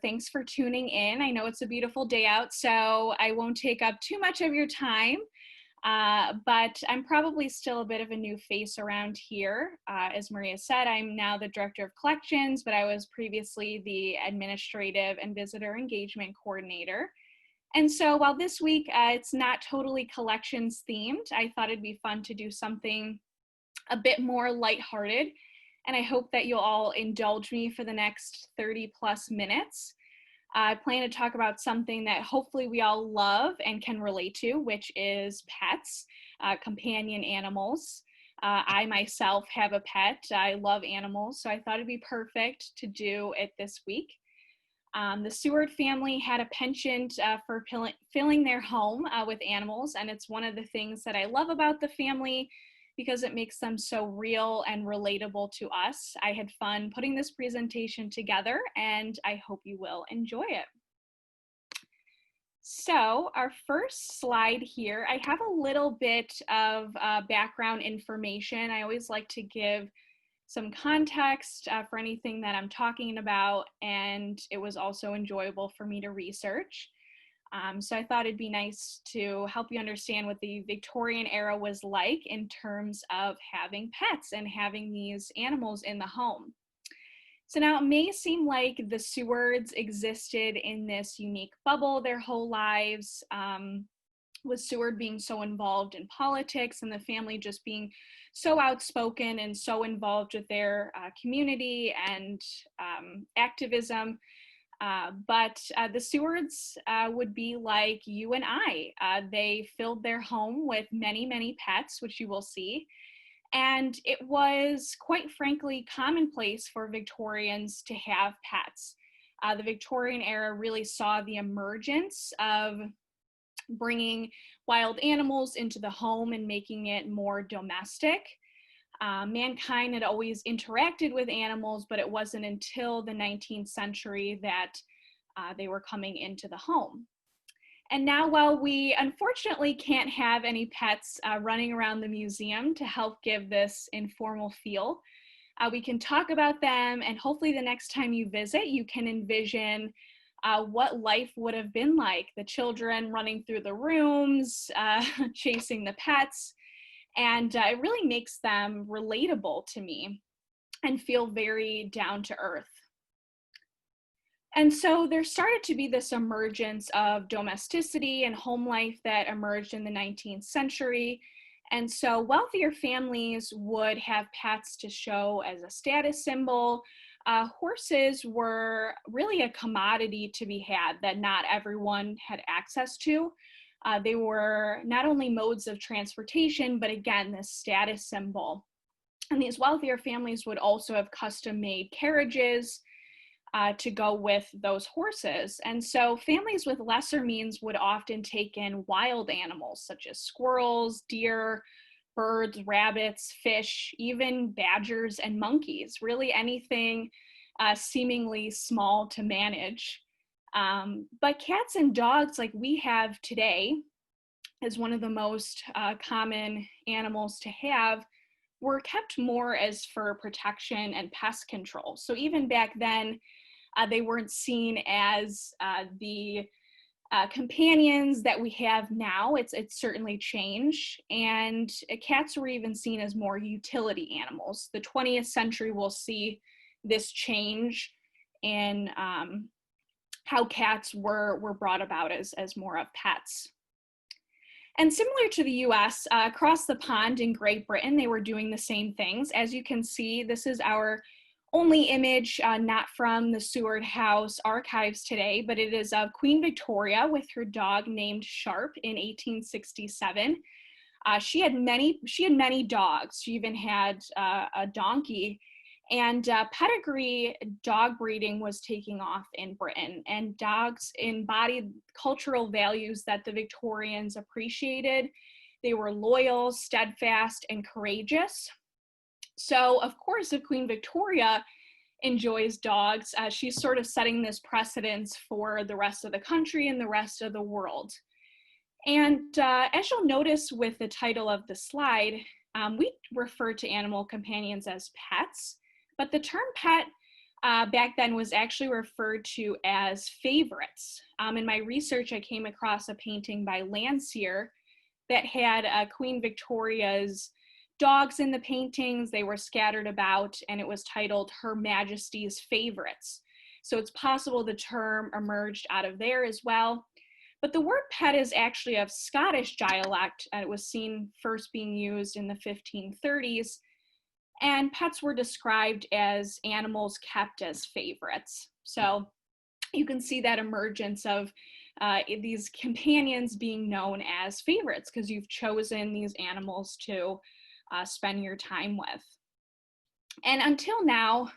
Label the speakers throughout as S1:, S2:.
S1: Thanks for tuning in. I know it's a beautiful day out, so I won't take up too much of your time, but I'm probably still a bit of a new face around here. As Maria said, I'm now the Director of Collections, but I was previously the Administrative and Visitor Engagement Coordinator. And so while this week it's not totally collections themed, I thought it'd be fun to do something a bit more lighthearted. And I hope that you'll all indulge me for the next 30 plus minutes. I plan to talk about something that hopefully we all love and can relate to, which is pets, companion animals. I myself have a pet. I love animals, so I thought it'd be perfect to do it this week. The Seward family had a penchant for filling their home with animals, and it's one of the things that I love about the family because it makes them so real and relatable to us. I had fun putting this presentation together, and I hope you will enjoy it. So our first slide here, I have a little bit of background information. I always like to give some context for anything that I'm talking about, and it was also enjoyable for me to research. So I thought it'd be nice to help you understand what the Victorian era was like in terms of having pets and having these animals in the home. So now it may seem like the Sewards existed in this unique bubble their whole lives, with Seward being so involved in politics and the family just being so outspoken and so involved with their community and activism. But the Sewards would be like you and I. They filled their home with many, many pets, which you will see. And it was, quite frankly, commonplace for Victorians to have pets. The Victorian era really saw the emergence of bringing wild animals into the home and making it more domestic. Mankind had always interacted with animals, but it wasn't until the 19th century that they were coming into the home. And now, while we unfortunately can't have any pets running around the museum to help give this informal feel, we can talk about them, and hopefully the next time you visit, you can envision what life would have been like. The children running through the rooms, chasing the pets, and it really makes them relatable to me and feel very down to earth. And so there started to be this emergence of domesticity and home life that emerged in the 19th century. And so wealthier families would have pets to show as a status symbol. Horses were really a commodity to be had that not everyone had access to. They were not only modes of transportation, but again, this status symbol. And these wealthier families would also have custom-made carriages to go with those horses. And so families with lesser means would often take in wild animals such as squirrels, deer, birds, rabbits, fish, even badgers and monkeys, really anything seemingly small to manage. But cats and dogs like we have today as one of the most common animals to have were kept more as for protection and pest control. So even back then, they weren't seen as the companions that we have now. It's certainly changed. And cats were even seen as more utility animals. The 20th century will see this change in how cats were brought about as more of pets. And similar to the US, across the pond in Great Britain, they were doing the same things. As you can see, this is our only image, not from the Seward House archives today, but it is of Queen Victoria with her dog named Sharp in 1867. She had many dogs. She even had a donkey. And pedigree dog breeding was taking off in Britain, and dogs embodied cultural values that the Victorians appreciated. They were loyal, steadfast, and courageous. So, of course, if Queen Victoria enjoys dogs, she's sort of setting this precedence for the rest of the country and the rest of the world. And as you'll notice with the title of the slide, we refer to animal companions as pets. But the term pet back then was actually referred to as favorites. In my research, I came across a painting by Landseer that had Queen Victoria's dogs in the paintings. They were scattered about, and it was titled Her Majesty's Favorites. So it's possible the term emerged out of there as well. But the word pet is actually of Scottish dialect, and it was seen first being used in the 1530s. And pets were described as animals kept as favorites. So you can see that emergence of these companions being known as favorites because you've chosen these animals to spend your time with. And until now,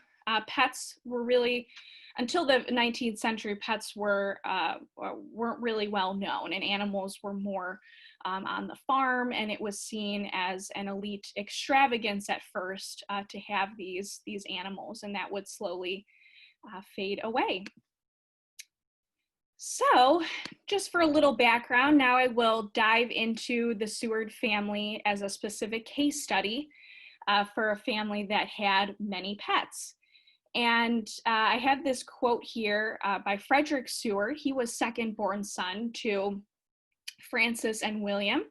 S1: pets were really, until the 19th century, pets weren't really well known, and animals were more on the farm, and it was seen as an elite extravagance at first to have these animals, and that would slowly fade away. So just for a little background, now I will dive into the Seward family as a specific case study for a family that had many pets. And I have this quote here by Frederick Seward. He was second born son to Francis and William.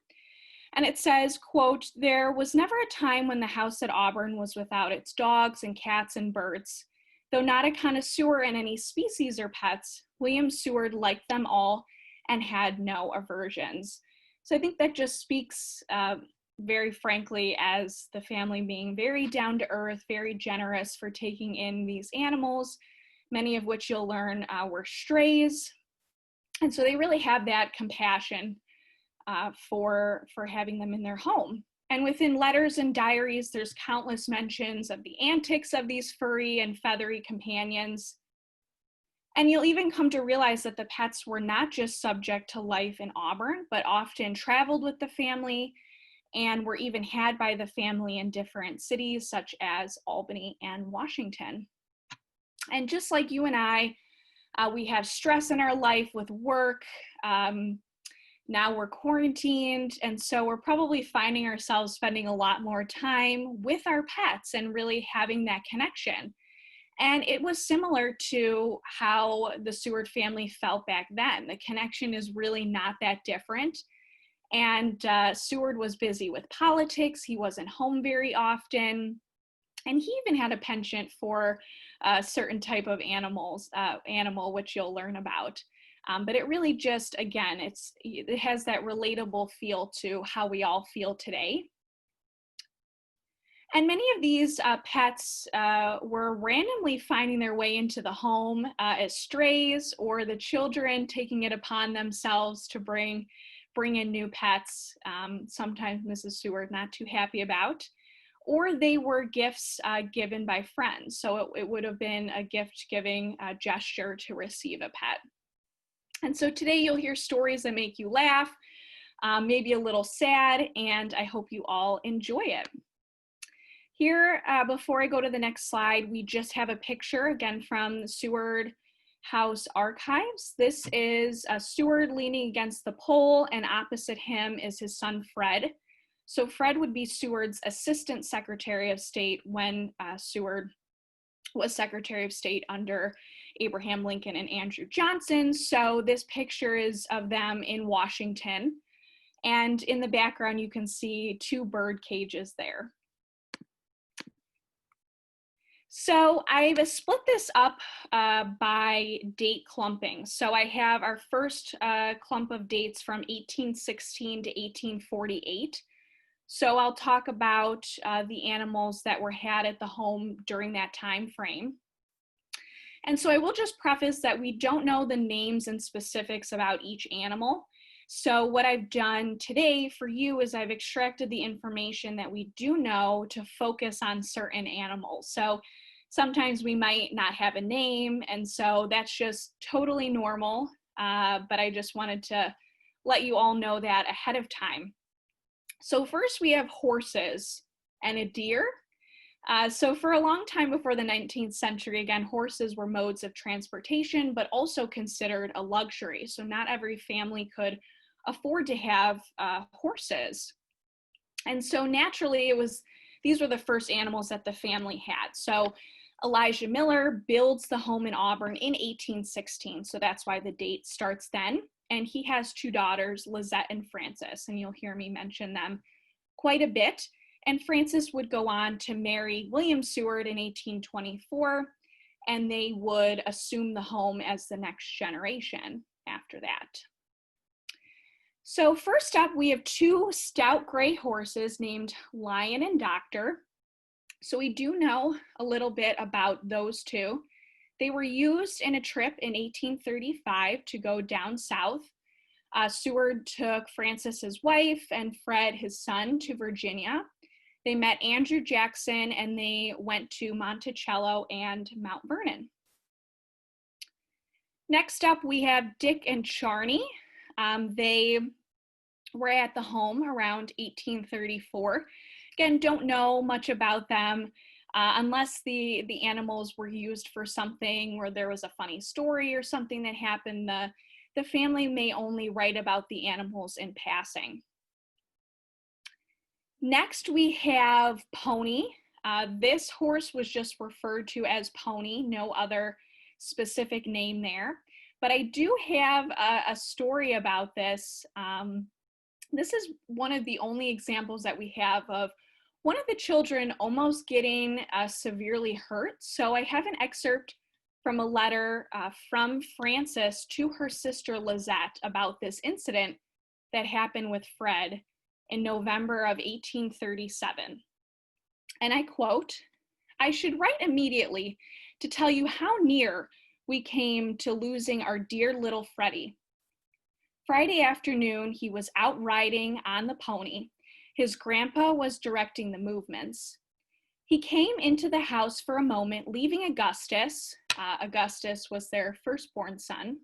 S1: And it says, quote, "There was never a time when the house at Auburn was without its dogs and cats and birds. Though not a connoisseur in any species or pets, William Seward liked them all and had no aversions." So I think that just speaks very frankly as the family being very down to earth, very generous for taking in these animals, many of which you'll learn were strays. And so they really have that compassion for having them in their home. And within letters and diaries, there's countless mentions of the antics of these furry and feathery companions. And you'll even come to realize that the pets were not just subject to life in Auburn, but often traveled with the family and were even had by the family in different cities such as Albany and Washington. And just like you and I, we have stress in our life with work. Now we're quarantined, and so we're probably finding ourselves spending a lot more time with our pets and really having that connection. And it was similar to how the Seward family felt back then. The connection is really not that different. And Seward was busy with politics. He wasn't home very often. And he even had a penchant for a certain type of animal, which you'll learn about. But it really just, again, it has that relatable feel to how we all feel today. And many of these pets were randomly finding their way into the home as strays, or the children taking it upon themselves to bring in new pets. Sometimes Mrs. Seward not too happy about. Or they were gifts given by friends. So it would have been a gift-giving gesture to receive a pet. And so today you'll hear stories that make you laugh, maybe a little sad, and I hope you all enjoy it. Here, before I go to the next slide, we just have a picture, again, from the Seward House Archives. This is Seward leaning against the pole, and opposite him is his son, Fred. So Fred would be Seward's Assistant Secretary of State when Seward was Secretary of State under Abraham Lincoln and Andrew Johnson. So this picture is of them in Washington. And in the background, you can see two bird cages there. So I've split this up by date clumping. So I have our first clump of dates from 1816 to 1848. So I'll talk about the animals that were had at the home during that time frame. And so I will just preface that we don't know the names and specifics about each animal. So what I've done today for you is I've extracted the information that we do know to focus on certain animals. So sometimes we might not have a name, and so that's just totally normal, but I just wanted to let you all know that ahead of time. So first we have horses and a deer. So for a long time before the 19th century, again, horses were modes of transportation, but also considered a luxury. So not every family could afford to have horses. And so naturally these were the first animals that the family had. So Elijah Miller builds the home in Auburn in 1816, so that's why the date starts then. And he has two daughters, Lizette and Frances, and you'll hear me mention them quite a bit. And Frances would go on to marry William Seward in 1824, and they would assume the home as the next generation after that. So first up, we have two stout gray horses named Lion and Doctor. So we do know a little bit about those two. They were used in a trip in 1835 to go down south. Seward took Frances's wife and Fred, his son, to Virginia. They met Andrew Jackson and they went to Monticello and Mount Vernon. Next up, we have Dick and Charney. They were at the home around 1834. Again, don't know much about them unless the animals were used for something or there was a funny story or something that happened. The family may only write about the animals in passing. Next, we have Pony. This horse was just referred to as Pony, no other specific name there. But I do have a story about this. This is one of the only examples that we have of one of the children almost getting severely hurt. So I have an excerpt from a letter from Frances to her sister Lizette about this incident that happened with Fred in November of 1837. And I quote, "I should write immediately to tell you how near we came to losing our dear little Freddie. Friday afternoon, he was out riding on the pony. His grandpa was directing the movements. He came into the house for a moment, leaving Augustus. Augustus was their firstborn son,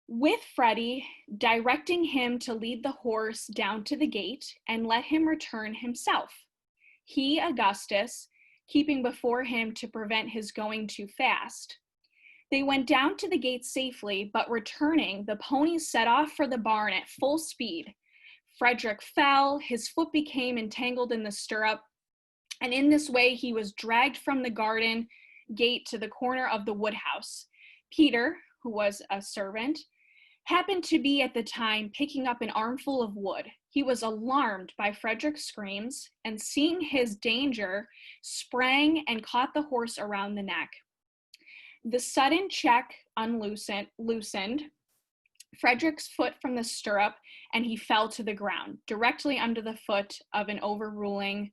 S1: with Freddie, directing him to lead the horse down to the gate and let him return himself. He, Augustus, keeping before him to prevent his going too fast. They went down to the gate safely, but returning, the ponies set off for the barn at full speed. Frederick fell, his foot became entangled in the stirrup, and in this way he was dragged from the garden gate to the corner of the woodhouse. Peter, who was a servant, happened to be at the time picking up an armful of wood. He was alarmed by Frederick's screams, and seeing his danger, sprang and caught the horse around the neck. The sudden check loosened Frederick's foot from the stirrup, and he fell to the ground, directly under the foot of an overruling.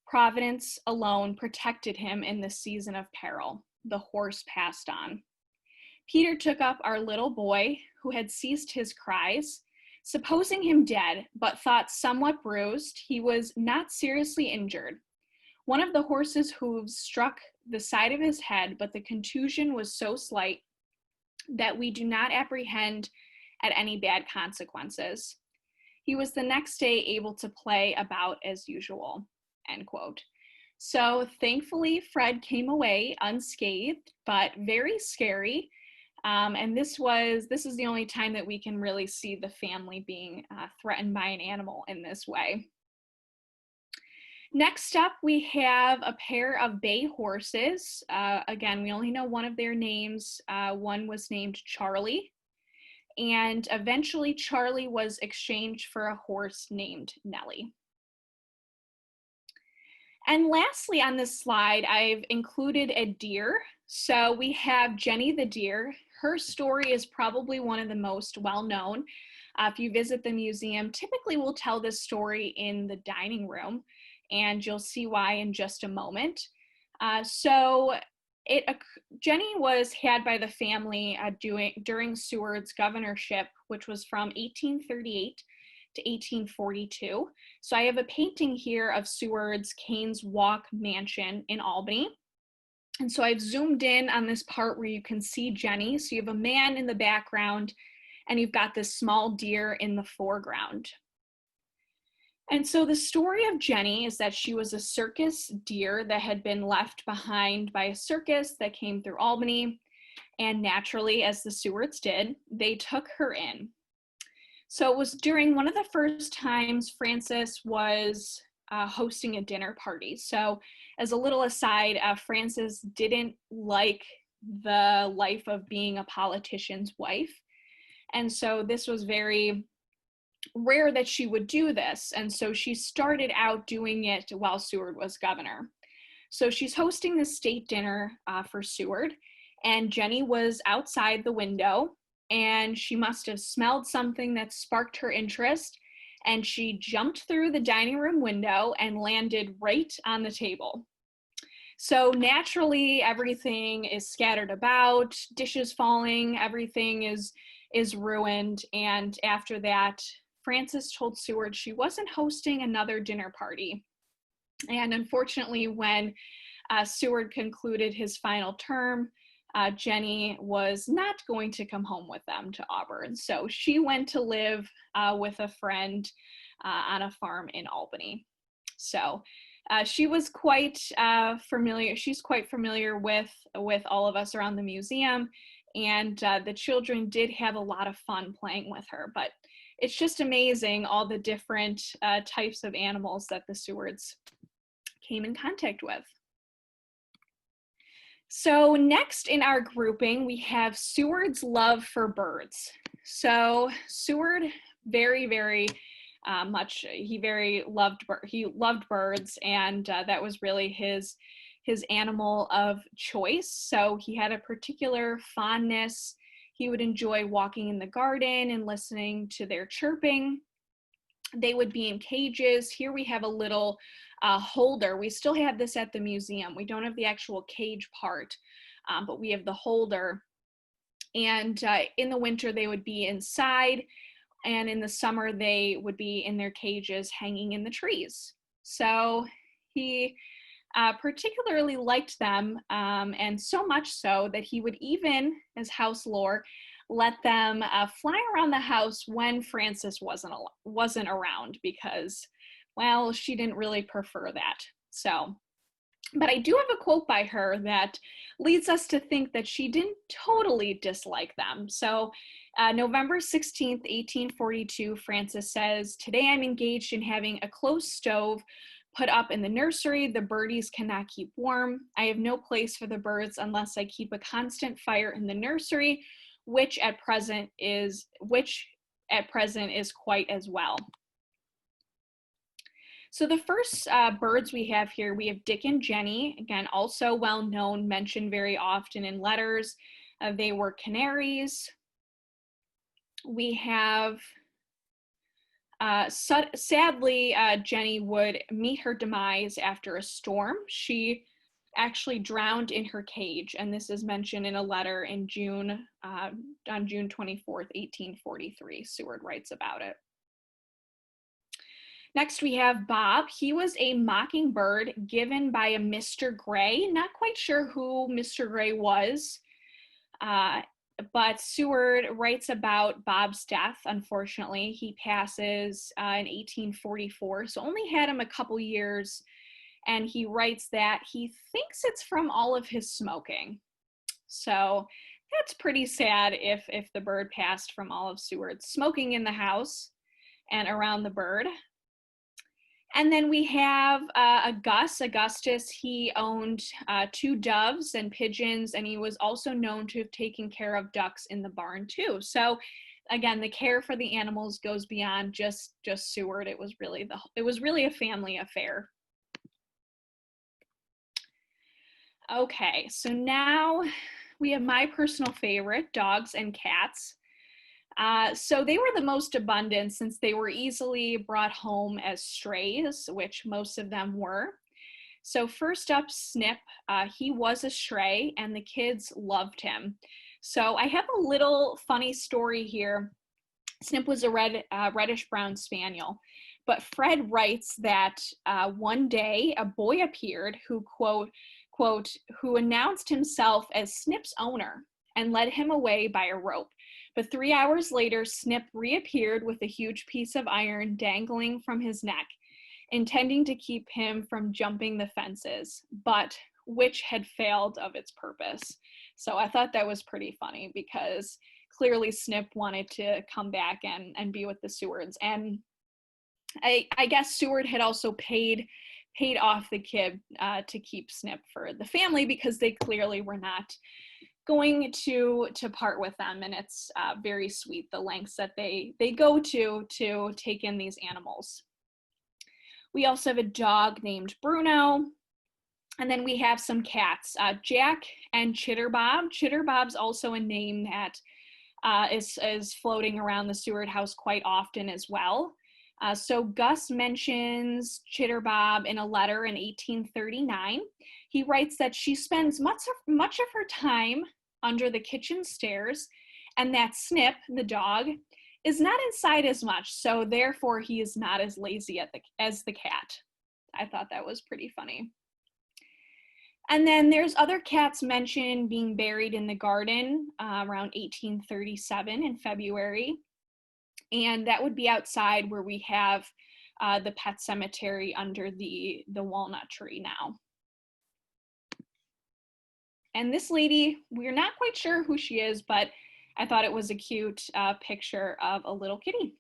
S1: Providence alone protected him in this season of peril. The horse passed on. Peter took up our little boy, who had ceased his cries. Supposing him dead, but thought somewhat bruised, he was not seriously injured. One of the horse's hooves struck the side of his head, but the contusion was so slight that we do not apprehend at any bad consequences. He was the next day able to play about as usual," end quote. So thankfully, Fred came away unscathed, but very scary. And this is the only time that we can really see the family being threatened by an animal in this way. Next up, we have a pair of bay horses. Again, we only know one of their names. One was named Charlie, and eventually Charlie was exchanged for a horse named Nellie. And lastly on this slide, I've included a deer. So we have Jenny the deer. Her story is probably one of the most well-known. If you visit the museum, typically we'll tell this story in the dining room, and you'll see why in just a moment. Jenny was had by the family during Seward's governorship, which was from 1838 to 1842. So I have a painting here of Seward's Cain's Walk mansion in Albany. And so I've zoomed in on this part where you can see Jenny. So you have a man in the background, and you've got this small deer in the foreground. And so the story of Jenny is that she was a circus deer that had been left behind by a circus that came through Albany. And naturally, as the Sewards did, they took her in. So it was during one of the first times Frances was hosting a dinner party. So as a little aside, Frances didn't like the life of being a politician's wife. And so this was very rare that she would do this. And so she started out doing it while Seward was governor. So she's hosting the state dinner for Seward, and Jenny was outside the window, and she must have smelled something that sparked her interest, and she jumped through the dining room window and landed right on the table. So naturally, everything is scattered about, dishes falling, everything is ruined. And after that, Frances told Seward she wasn't hosting another dinner party. And unfortunately, when Seward concluded his final term, Jenny was not going to come home with them to Auburn. So she went to live with a friend on a farm in Albany. So she was quite familiar. She's quite familiar with all of us around the museum, and the children did have a lot of fun playing with her. But it's just amazing all the different types of animals that the Sewards came in contact with. So next in our grouping, we have Seward's love for birds. So Seward very much, he loved birds, and that was really his animal of choice. So he had a particular fondness. He would enjoy walking in the garden and listening to their chirping. They would be in cages. Here we have a little holder. We still have this at the museum. We don't have the actual cage part, but we have the holder. And in the winter, they would be inside, and in the summer, they would be in their cages hanging in the trees. So he particularly liked them, and so much so that he would even, as house lore, let them fly around the house when Frances wasn't around, because, well, she didn't really prefer that. So, but I do have a quote by her that leads us to think that she didn't totally dislike them. So November 16th, 1842, Frances says, "Today I'm engaged in having a close stove put up in the nursery. The birdies cannot keep warm. I have no place for the birds unless I keep a constant fire in the nursery, which at present is quite as well." So the first birds we have here, we have Dick and Jenny, again, also well known, mentioned very often in letters. They were canaries. We have, sadly, Jenny would meet her demise after a storm. She actually drowned in her cage, and this is mentioned in a letter in June, on June 24th, 1843. Seward writes about it. Next, we have Bob. He was a mockingbird given by a Mr. Gray. Not quite sure who Mr. Gray was, but Seward writes about Bob's death. Unfortunately, he passes in 1844, so only had him a couple years, and he writes that he thinks it's from all of his smoking. So that's pretty sad if the bird passed from all of Seward's smoking in the house and around the bird. And then we have Augustus. He owned 2 doves and pigeons, and he was also known to have taken care of ducks in the barn too. So again, the care for the animals goes beyond just Seward. It was really a family affair. Okay, so now we have my personal favorite, dogs and cats. So they were the most abundant since they were easily brought home as strays, which most of them were. So first up, Snip. He was a stray, and the kids loved him. So I have a little funny story here. Snip was a reddish-brown spaniel, but Fred writes that one day a boy appeared who, quote, who announced himself as Snip's owner and led him away by a rope. But 3 hours later, Snip reappeared with a huge piece of iron dangling from his neck, intending to keep him from jumping the fences, but which had failed of its purpose. So I thought that was pretty funny, because clearly Snip wanted to come back and be with the Sewards. And I guess Seward had also paid off the kid to keep Snip for the family, because they clearly were not going to part with them, and it's very sweet the lengths that they go to take in these animals. We also have a dog named Bruno, and then we have some cats, Jack and Chitterbob. Chitterbob's also a name that is floating around the Seward house quite often as well. So Gus mentions Chitterbob in a letter in 1839. He writes that she spends much of her time under the kitchen stairs, and that Snip, the dog, is not inside as much, so therefore he is not as lazy as the cat. I thought that was pretty funny. And then there's other cats mentioned being buried in the garden around 1837 in February. And that would be outside where we have the pet cemetery under the walnut tree now. And this lady, we're not quite sure who she is, but I thought it was a cute picture of a little kitty.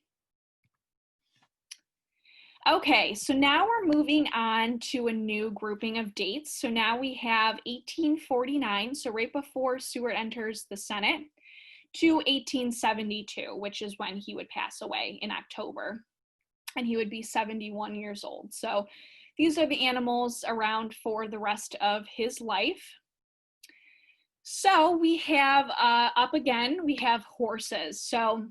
S1: Okay, so now we're moving on to a new grouping of dates. So now we have 1849, so right before Seward enters the Senate, to 1872, which is when he would pass away in October, and he would be 71 years old. So these are the animals around for the rest of his life. So we have up again, we have horses. So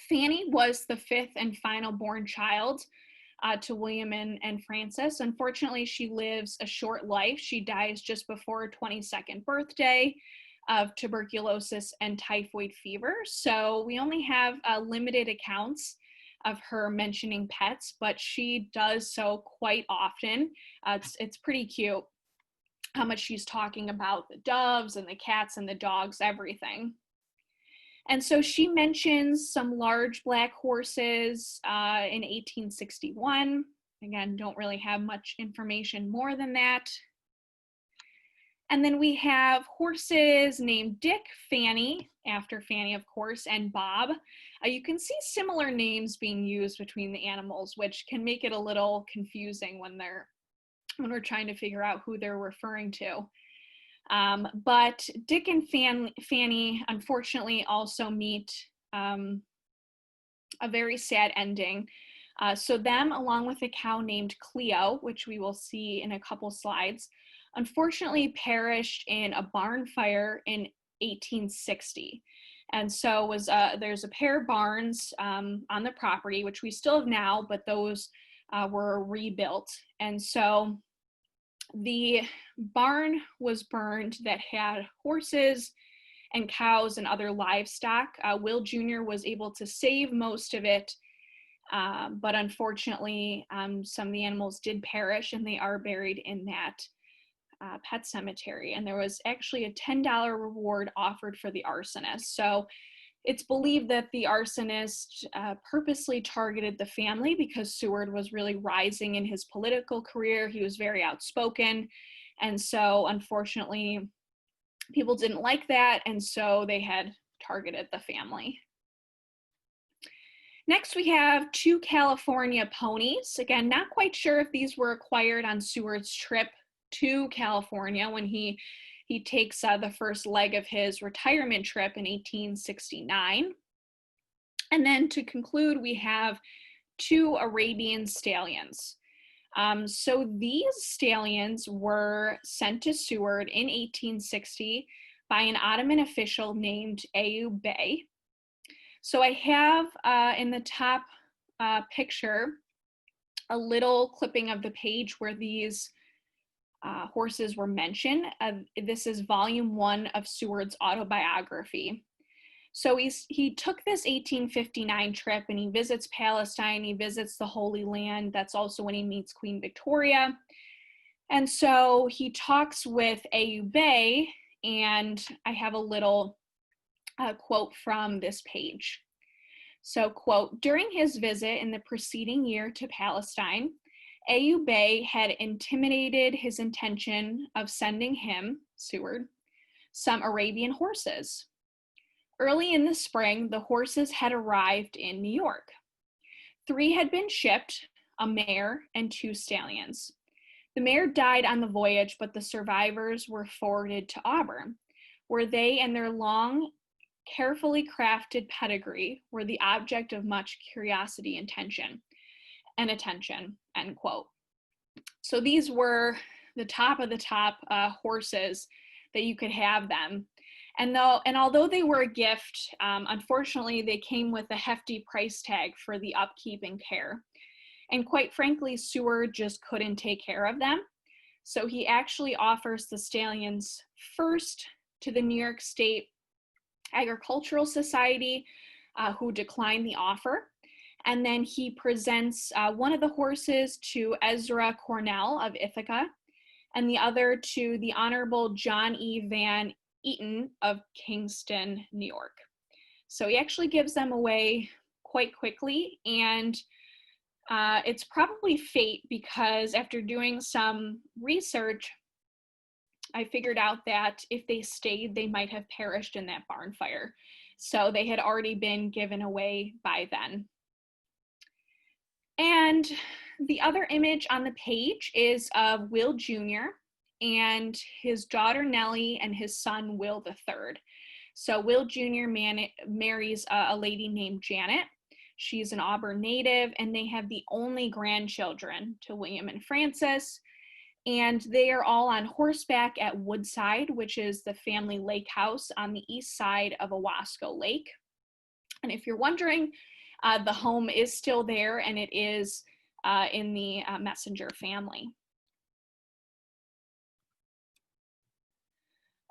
S1: Fanny was the fifth and final born child to William and Frances. Unfortunately, she lives a short life. She dies just before her 22nd birthday of tuberculosis and typhoid fever. So we only have limited accounts of her mentioning pets, but she does so quite often. It's pretty cute how much she's talking about the doves and the cats and the dogs, everything. And so she mentions some large black horses in 1861. Again, don't really have much information more than that. And then we have horses named Dick, Fanny, after Fanny, of course, and Bob. You can see similar names being used between the animals, which can make it a little confusing when we're trying to figure out who they're referring to. But Dick and Fanny, unfortunately, also meet a very sad ending. So them, along with a cow named Cleo, which we will see in a couple slides, unfortunately perished in a barn fire in 1860. And so there's a pair of barns on the property, which we still have now, but those were rebuilt. And so the barn was burned that had horses and cows and other livestock. Will Jr. was able to save most of it, but unfortunately, some of the animals did perish, and they are buried in that pet cemetery. And there was actually a $10 reward offered for the arsonist. So it's believed that the arsonist purposely targeted the family because Seward was really rising in his political career. He was very outspoken. And so unfortunately, people didn't like that. And so they had targeted the family. Next, we have 2 California ponies. Again, not quite sure if these were acquired on Seward's trip to California when he takes the first leg of his retirement trip in 1869. And then to conclude, we have 2 Arabian stallions. So these stallions were sent to Seward in 1860 by an Ottoman official named Ayub Bey. So I have in the top picture a little clipping of the page where these horses were mentioned. This is volume 1 of Seward's autobiography. So he took this 1859 trip and he visits Palestine, he visits the Holy Land. That's also when he meets Queen Victoria. And so he talks with Ayub Bey, and I have a little quote from this page. So, quote, during his visit in the preceding year to Palestine, Ayub Bey had intimated his intention of sending him, Seward, some Arabian horses. Early in the spring, the horses had arrived in New York. 3 had been shipped, a mare and 2 stallions. The mare died on the voyage, but the survivors were forwarded to Auburn, where they and their long, carefully crafted pedigree were the object of much curiosity and attention, end quote. So these were the top of the top horses that you could have them. And although they were a gift, unfortunately, they came with a hefty price tag for the upkeep and care. And quite frankly, Seward just couldn't take care of them. So he actually offers the stallions first to the New York State Agricultural Society, who declined the offer. And then he presents one of the horses to Ezra Cornell of Ithaca, and the other to the Honorable John E. Van Eaton of Kingston, New York. So he actually gives them away quite quickly, and it's probably fate, because after doing some research, I figured out that if they stayed, they might have perished in that barn fire. So they had already been given away by then. And the other image on the page is of Will Jr. and his daughter Nellie and his son Will III. So Will Jr. marries a lady named Janet. She's an Auburn native, and they have the only grandchildren to William and Frances. And they are all on horseback at Woodside, which is the family lake house on the east side of Owasco Lake. And if you're wondering, the home is still there, and it is in the Messenger family.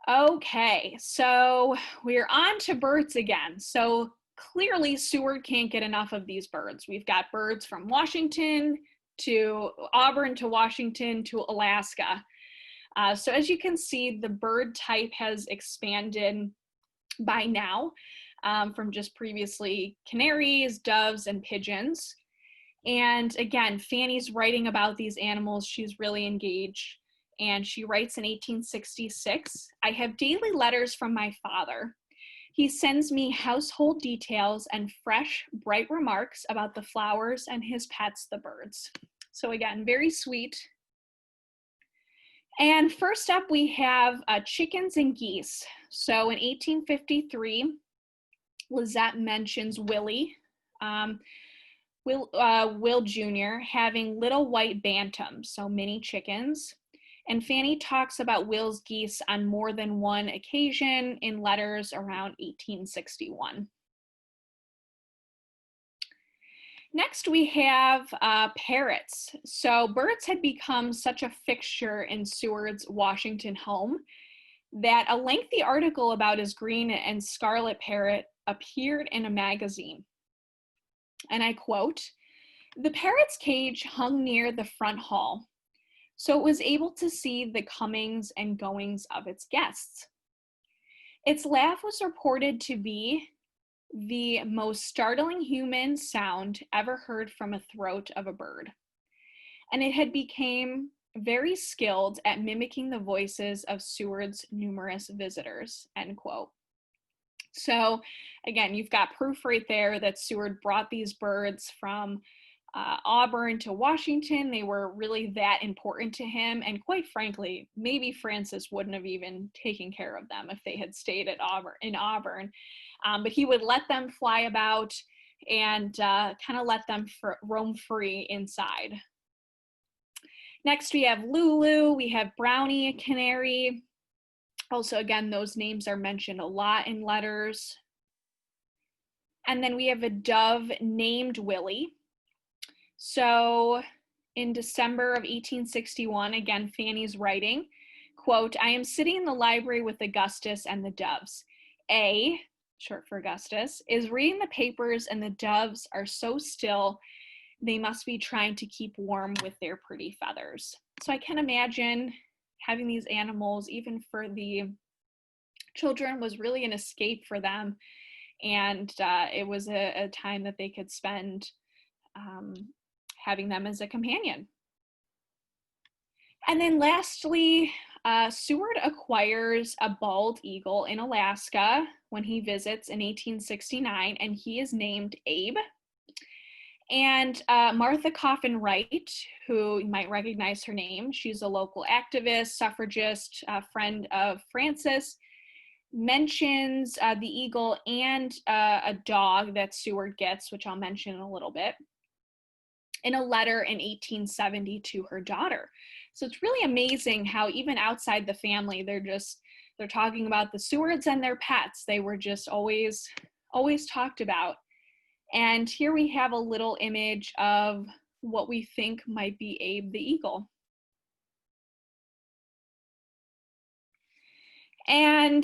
S1: Okay, so we're on to birds again. So clearly Seward can't get enough of these birds. We've got birds from Washington to Auburn to Washington to Alaska. So as you can see, the bird type has expanded by now from just previously canaries, doves, and pigeons. And again, Fanny's writing about these animals. She's really engaged. And she writes in 1866, "I have daily letters from my father. He sends me household details and fresh, bright remarks about the flowers and his pets, the birds." So again, very sweet. And first up, we have chickens and geese. So in 1853, Lizette mentions Will Jr. having little white bantams, so mini chickens. And Fanny talks about Will's geese on more than one occasion in letters around 1861. Next, we have parrots. So birds had become such a fixture in Seward's Washington home that a lengthy article about his green and scarlet parrot appeared in a magazine. And I quote, "The parrot's cage hung near the front hall, so it was able to see the comings and goings of its guests. Its laugh was reported to be the most startling human sound ever heard from a throat of a bird. And it had become very skilled at mimicking the voices of Seward's numerous visitors," end quote. So again, you've got proof right there that Seward brought these birds from Auburn to Washington. They were really that important to him. And quite frankly, maybe Frances wouldn't have even taken care of them if they had stayed at Auburn. But he would let them fly about and kind of let them roam free inside. Next, we have Lulu, we have Brownie, a canary. Also, again, those names are mentioned a lot in letters. And then we have a dove named Willie. So in December of 1861, again, Fanny's writing, quote, "I am sitting in the library with Augustus and the doves. A," short for Augustus, "is reading the papers, and the doves are so still, they must be trying to keep warm with their pretty feathers." So I can imagine having these animals, even for the children, was really an escape for them. And it was a time that they could spend having them as a companion. And then lastly, Seward acquires a bald eagle in Alaska when he visits in 1869, and he is named Abe. And Martha Coffin Wright, who you might recognize her name, she's a local activist, suffragist, friend of Frances, mentions the eagle and a dog that Seward gets, which I'll mention in a little bit, in a letter in 1870 to her daughter. So it's really amazing how even outside the family, they're talking about the Sewards and their pets. They were just always talked about. And here we have a little image of what we think might be Abe the eagle. And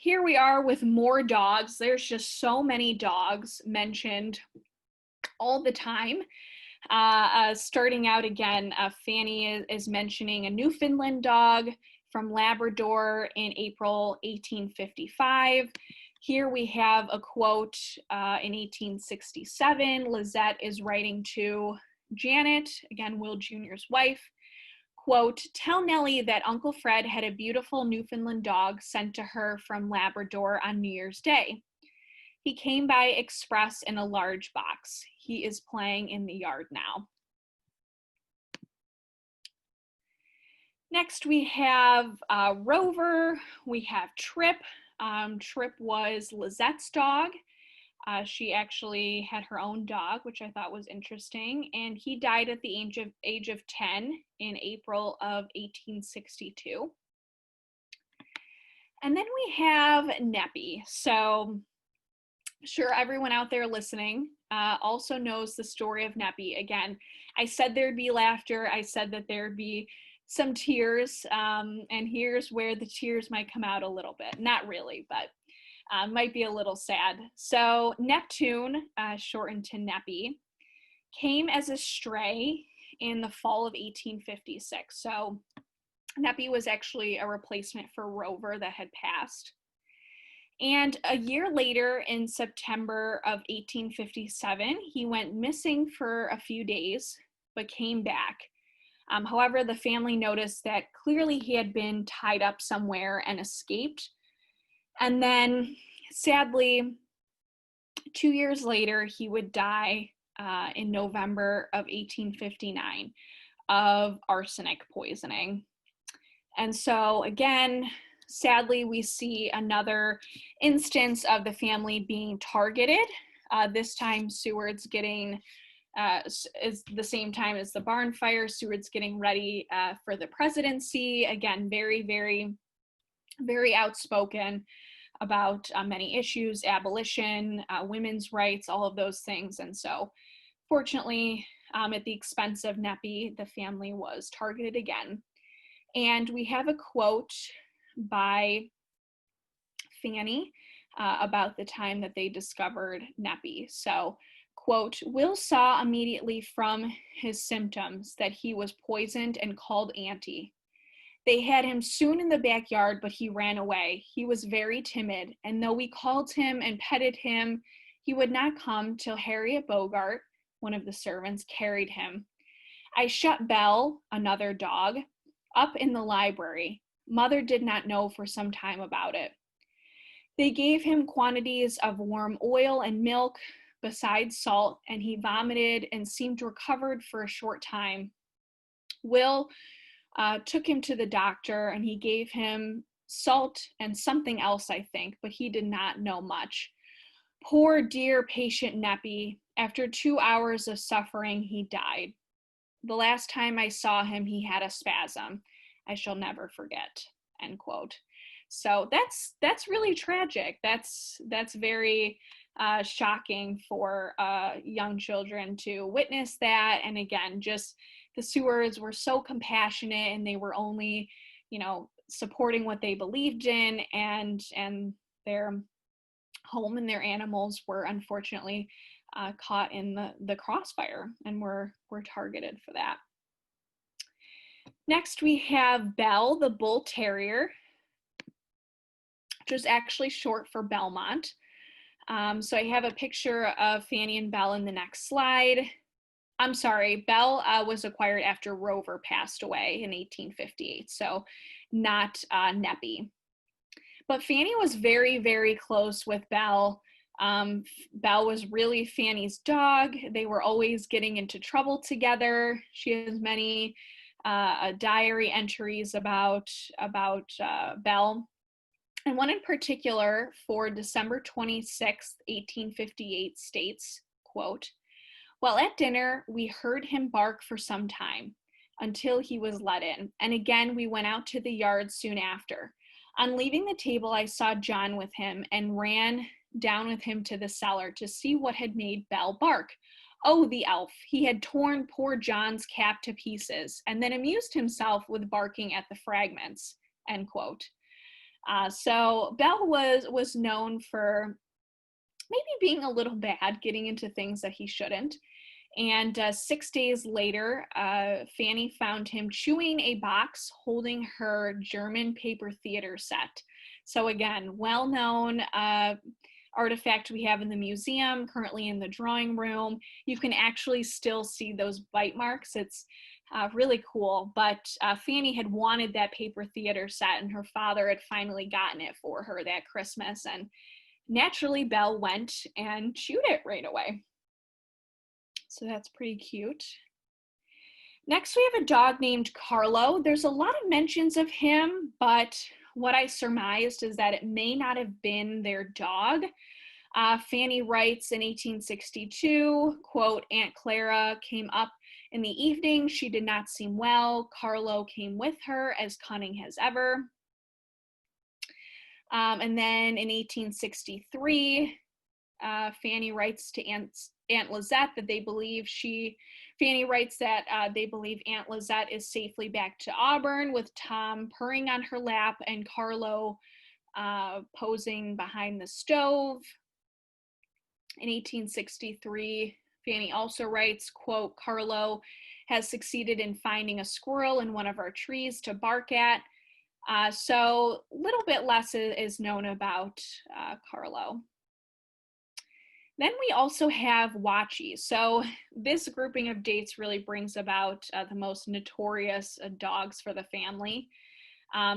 S1: here we are with more dogs. There's just so many dogs mentioned all the time. Starting out again, Fanny is mentioning a Newfoundland dog from Labrador in April 1855. Here we have a quote in 1867. Lizette is writing to Janet, again, Will Jr.'s wife, quote, "Tell Nellie that Uncle Fred had a beautiful Newfoundland dog sent to her from Labrador on New Year's Day. He came by express in a large box. He is playing in the yard now." Next, we have Rover. We have Trip. Trip was Lizette's dog. She actually had her own dog, which I thought was interesting, and he died at the age of 10 in April of 1862. And then we have Neppy. So sure, everyone out there listening also knows the story of Neppy. Again, I said there'd be laughter. I said that there'd be some tears, and here's where the tears might come out a little bit. Not really, but might be a little sad. So Neptune, shortened to Neppy, came as a stray in the fall of 1856. So Neppy was actually a replacement for Rover that had passed. And a year later, in September of 1857, he went missing for a few days, but came back. However, the family noticed that clearly he had been tied up somewhere and escaped. And then, sadly, 2 years later, he would die in November of 1859 of arsenic poisoning. And so, again, sadly, we see another instance of the family being targeted. This time, Seward's getting, is the same time as the barn fire. Seward's getting ready for the presidency. Again, very, very, very outspoken about many issues, abolition, women's rights, all of those things. And so, fortunately, at the expense of Neppy, the family was targeted again. And we have a quote by Fanny about the time that they discovered Neppy. So, quote, "Will saw immediately from his symptoms that he was poisoned and called Auntie. They had him soon in the backyard, but he ran away. He was very timid, and though we called him and petted him, he would not come till Harriet Bogart, one of the servants, carried him. I shut Belle, another dog, up in the library. Mother did not know for some time about it. They gave him quantities of warm oil and milk, besides salt, and he vomited and seemed recovered for a short time. Will took him to the doctor, and he gave him salt and something else, I think, but he did not know much. Poor dear patient Neppy, after 2 hours of suffering, he died. The last time I saw him, he had a spasm. I shall never forget," end quote. So that's really tragic. That's very shocking for young children to witness that. And again, just the Sewards were so compassionate, and they were only, supporting what they believed in, and their home and their animals were unfortunately caught in the crossfire and were targeted for that. Next, we have Belle, the bull terrier, which is actually short for Belmont. So I have a picture of Fanny and Belle in the next slide. I'm sorry, Belle was acquired after Rover passed away in 1858, so not Neppy. But Fanny was very, very close with Belle. Belle was really Fanny's dog. They were always getting into trouble together. She has many diary entries about Belle. And one in particular for December 26th, 1858 states, quote, "While at dinner, we heard him bark for some time until he was let in, and again we went out to the yard soon after. On leaving the table, I saw John with him and ran down with him to the cellar to see what had made Belle bark. Oh, the elf! He had torn poor John's cap to pieces and then amused himself with barking at the fragments," end quote. So Belle was known for maybe being a little bad, getting into things that he shouldn't. And 6 days later, Fanny found him chewing a box holding her German paper theater set. So again, well-known artifact we have in the museum, currently in the drawing room. You can actually still see those bite marks. It's really cool. But Fanny had wanted that paper theater set, and her father had finally gotten it for her that Christmas. And naturally, Belle went and chewed it right away. So that's pretty cute. Next, we have a dog named Carlo. There's a lot of mentions of him, but what I surmised is that it may not have been their dog. Fanny writes in 1862, quote, "Aunt Clara came up in the evening. She did not seem well. Carlo came with her, as cunning as ever." And then in 1863, Fanny writes to Aunt Lizette that they believe Fanny writes that they believe Aunt Lizette is safely back to Auburn with Tom purring on her lap and Carlo posing behind the stove. In 1863, Fanny also writes, quote, "Carlo has succeeded in finding a squirrel in one of our trees to bark at." So a little bit less is known about Carlo. Then we also have Watchy. So this grouping of dates really brings about the most notorious dogs for the family.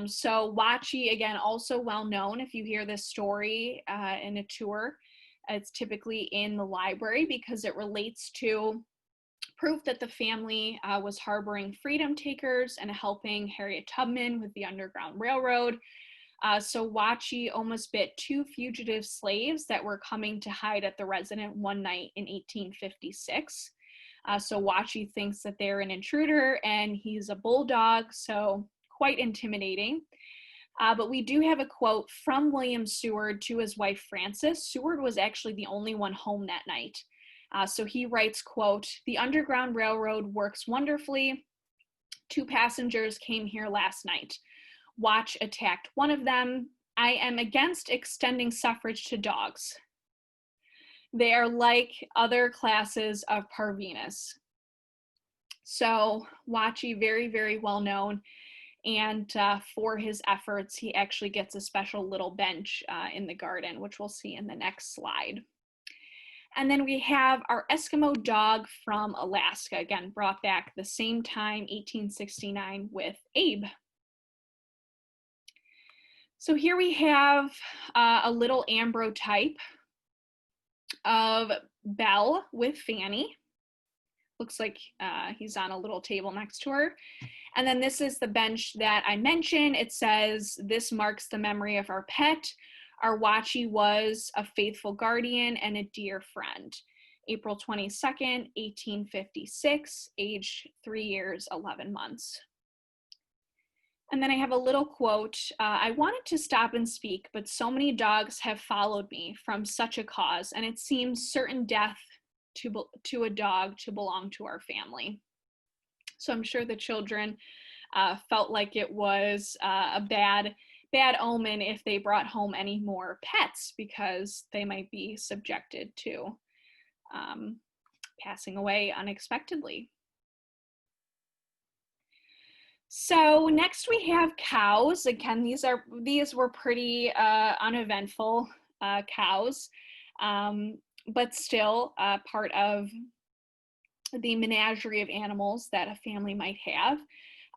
S1: So Watchy, again, also well known. If you hear this story in a tour, it's typically in the library because it relates to proof that the family was harboring freedom takers and helping Harriet Tubman with the Underground Railroad. So Watchy almost bit two fugitive slaves that were coming to hide at the residence one night in 1856. So Watchy thinks that they're an intruder, and he's a bulldog, so quite intimidating. But we do have a quote from William Seward to his wife Frances. Seward was actually the only one home that night. So he writes, quote, "The Underground Railroad works wonderfully. 2 passengers came here last night. Watch attacked one of them. I am against extending suffrage to dogs. They are like other classes of parvenus." So Watchy, very, very well known. And for his efforts, he actually gets a special little bench in the garden, which we'll see in the next slide. And then we have our Eskimo dog from Alaska, again, brought back the same time, 1869, with Abe. So here we have a little ambrotype of Belle with Fanny. Looks like he's on a little table next to her. And then this is the bench that I mentioned. It says, "This marks the memory of our pet. Our Watchy was a faithful guardian and a dear friend. April 22nd, 1856, age 3 years, 11 months. And then I have a little quote. "I wanted to stop and speak, but so many dogs have followed me from such a cause, and it seems certain death to a dog to belong to our family." So I'm sure the children felt like it was a bad omen if they brought home any more pets, because they might be subjected to passing away unexpectedly. So next we have cows. Again, these were pretty uneventful cows, but still part of the menagerie of animals that a family might have.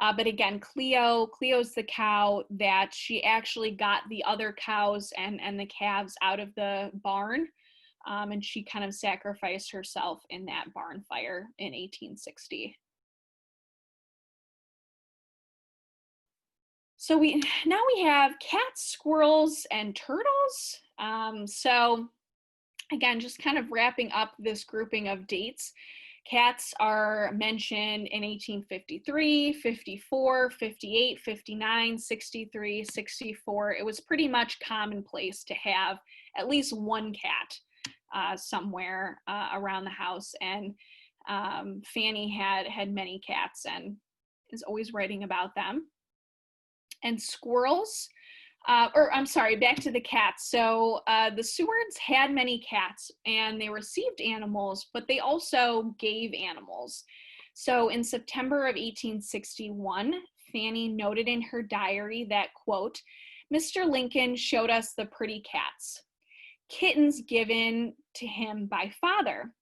S1: But again, Cleo's the cow that she actually got the other cows and the calves out of the barn and she kind of sacrificed herself in that barn fire in 1860. So now we have cats, squirrels, and turtles. So again, just kind of wrapping up this grouping of dates. Cats are mentioned in 1853, 54, 58, 59, 63, 64. It was pretty much commonplace to have at least one cat somewhere around the house. And Fanny had many cats and is always writing about them. And squirrels, back to the cats. So the Sewards had many cats and they received animals, but they also gave animals. So in September of 1861, Fanny noted in her diary that, quote, "Mr. Lincoln showed us the pretty cats, kittens given to him by father.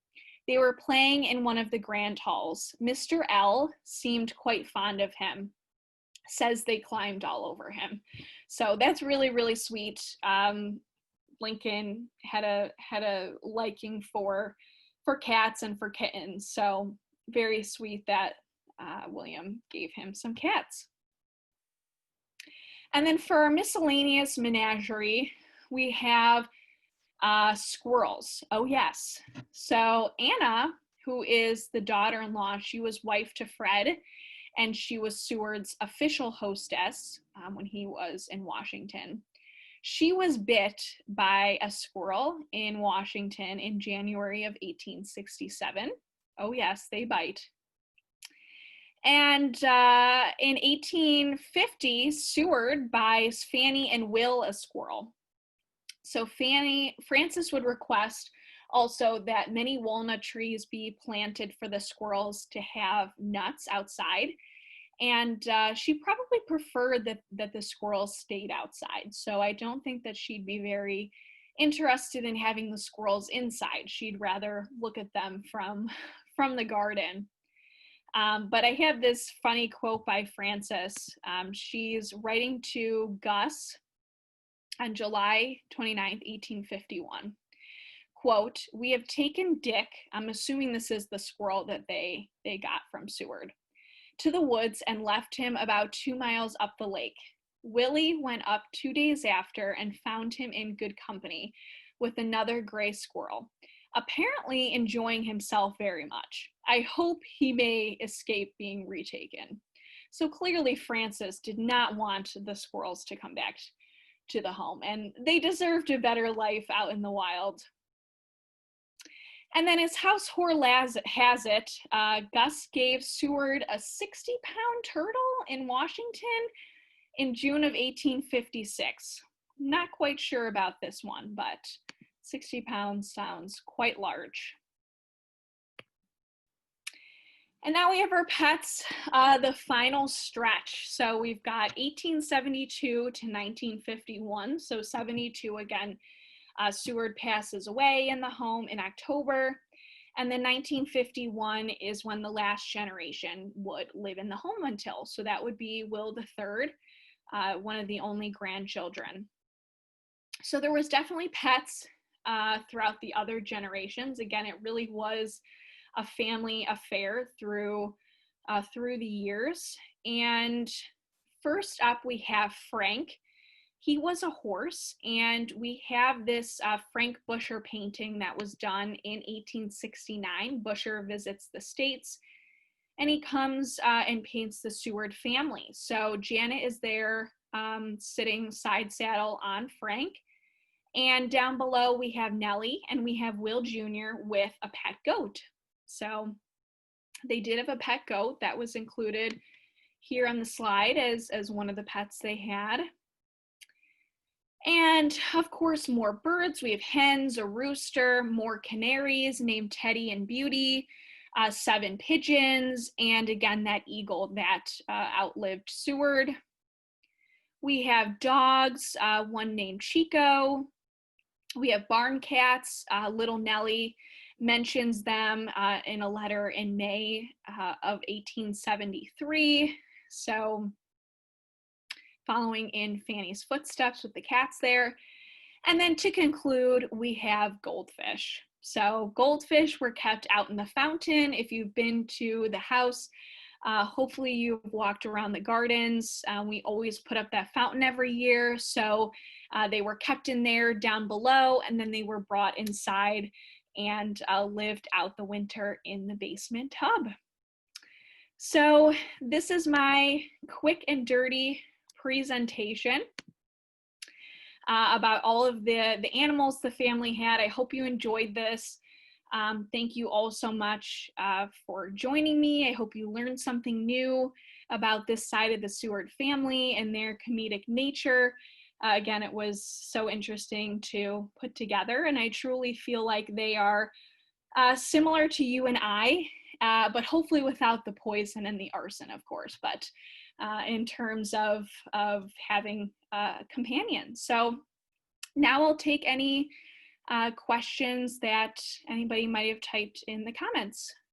S1: They were playing in one of the grand halls. Mr. L seemed quite fond of him. Says they climbed all over him." So that's really, really sweet. Lincoln had a liking for cats and for kittens. So very sweet that William gave him some cats. And then for our miscellaneous menagerie, we have squirrels. Oh yes. So Anna, who is the daughter-in-law, she was wife to Fred, and she was Seward's official hostess when he was in Washington. She was bit by a squirrel in Washington in January of 1867. Oh yes, they bite. And in 1850, Seward buys Fanny and Will a squirrel. So Frances would request also that many walnut trees be planted for the squirrels to have nuts outside. And she probably preferred that the squirrels stayed outside. So I don't think that she'd be very interested in having the squirrels inside. She'd rather look at them from the garden. But I have this funny quote by Frances. She's writing to Gus on July 29th, 1851. Quote, "We have taken Dick," I'm assuming this is the squirrel that they got from Seward, "to the woods and left him about 2 miles up the lake. Willie went up 2 days after and found him in good company with another gray squirrel, apparently enjoying himself very much. I hope he may escape being retaken." So clearly Frances did not want the squirrels to come back to the home, and they deserved a better life out in the wild. And then as house horror has it, Gus gave Seward a 60-pound turtle in Washington in June of 1856. Not quite sure about this one, but 60 pounds sounds quite large. And now we have our pets, the final stretch. So we've got 1872 to 1951. So 72 again, Seward passes away in the home in October. And then 1951 is when the last generation would live in the home until. So that would be Will III, one of the only grandchildren. So there was definitely pets throughout the other generations. Again, it really was a family affair through the years. And first up, we have Frank. He was a horse, and we have this Frank Busher painting that was done in 1869. Busher visits the States, and he comes and paints the Seward family. So Janet is there sitting side saddle on Frank. And down below, we have Nellie, and we have Will Jr. with a pet goat. So they did have a pet goat that was included here on the slide as one of the pets they had. And of course, more birds. We have hens, a rooster, more canaries named Teddy and Beauty, 7 pigeons, and again, that eagle that outlived Seward. We have dogs, one named Chico. We have barn cats. Little Nellie mentions them in a letter in May of 1873. So following in Fanny's footsteps with the cats there. And then to conclude, we have goldfish. So goldfish were kept out in the fountain. If you've been to the house, hopefully you've walked around the gardens. We always put up that fountain every year. So they were kept in there down below, and then they were brought inside and lived out the winter in the basement tub. So this is my quick and dirty presentation about all of the animals the family had. I hope you enjoyed this. Thank you all so much for joining me. I hope you learned something new about this side of the Seward family and their comedic nature. Again, it was so interesting to put together, and I truly feel like they are similar to you and I, but hopefully without the poison and the arson, of course, but in terms of having companions. So now I'll take any questions that anybody might have typed in the comments.